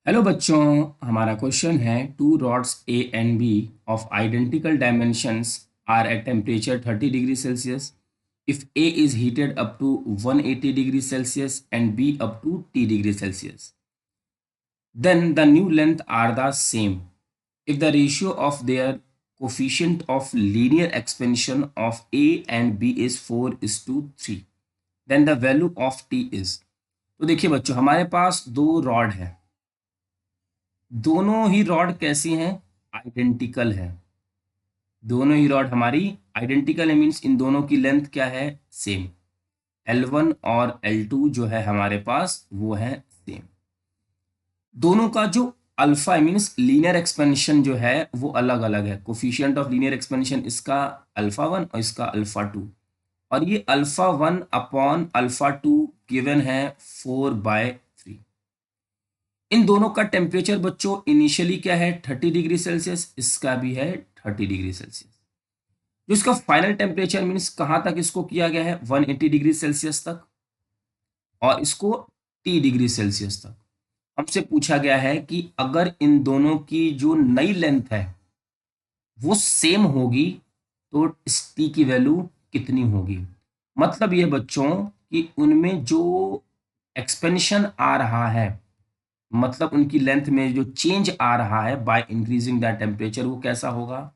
Hello बच्चों, हमारा question है two rods A and B of identical dimensions are at temperature 30 degree Celsius if A is heated up to 180 degree Celsius and B up to T degree Celsius, then the new length are the same if the ratio of their coefficient of linear expansion of A and B is 4:3, then the value of T is। तो देखिए बच्चों, हमारे पास दो rod है। दोनों ही rod कैसी हैं? Identical है। दोनों ही रॉड हमारी आइडेंटिकल है, मीन्स इन दोनों की लेंथ क्या है? सेम। L1 और L2 जो है हमारे पास वो है सेम। दोनों का जो अल्फा मीन्स लीनियर एक्सपेंशन जो है वो अलग अलग है। कोफिशिएंट ऑफ लीनियर एक्सपेंशन इसका अल्फा 1 और इसका अल्फा 2, और ये अल्फा 1 अपॉन अल्फा 2 गिवन है 4/3। इन दोनों का टेम्परेचर बच्चों इनिशियली क्या है? 30 डिग्री सेल्सियस, इसका भी है 30 डिग्री सेल्सियस। जो इसका फाइनल टेम्परेचर मीन्स कहाँ तक इसको किया गया है? 180 डिग्री सेल्सियस तक, और इसको T डिग्री सेल्सियस तक। हमसे पूछा गया है कि अगर इन दोनों की जो नई लेंथ है वो सेम होगी तो इस T की वैल्यू कितनी होगी? मतलब ये बच्चों कि उनमें जो एक्सपेंशन आ रहा है, मतलब उनकी लेंथ में जो चेंज आ रहा है बाय इंक्रीजिंग द टेम्परेचर, वो कैसा होगा?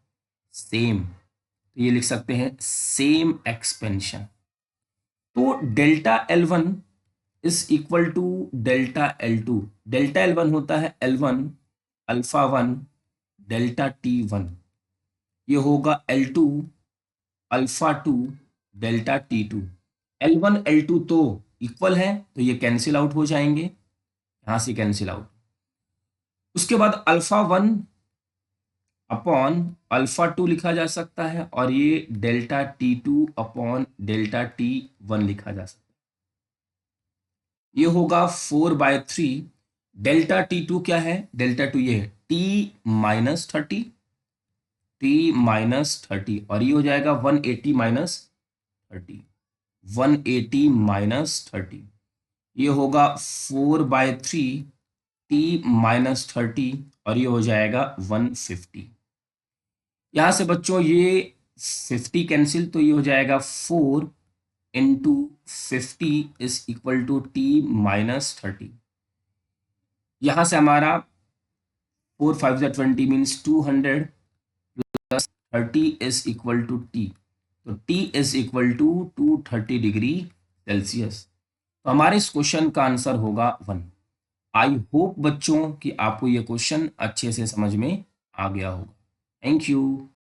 सेम। तो ये लिख सकते हैं सेम एक्सपेंशन। तो delta L1 is equal to delta L2। Delta L1 होता है L1 अल्फा 1 डेल्टा T1, ये होगा L2 alpha 2 delta T2। L1 L2 तो इक्वल है, तो ये कैंसिल आउट हो जाएंगे, यहां से कैंसिल आउट। उसके बाद अल्फा 1 अपॉन अल्फा 2 लिखा जा सकता है, और ये delta T2 upon delta T1 लिखा जा सकता है। ये होगा 4/3। डेल्टा T2 क्या है? डेल्टा 2 ये है T-30 और ये हो जाएगा 180 - 30 ये होगा 4/3 T-30 और ये हो जाएगा 150। यहाँ से बच्चों ये 50 कैंसिल, तो ये हो जाएगा 4 × 50 इज इक्वल टू T-30। यहाँ से हमारा 4 5 20 means 200 plus 30 is equal to T, तो T is equal to 230 degree Celsius. तो हमारे इस क्वेश्चन का आंसर होगा 1। आई होप बच्चों कि आपको ये क्वेश्चन अच्छे से समझ में आ गया होगा। Thank you.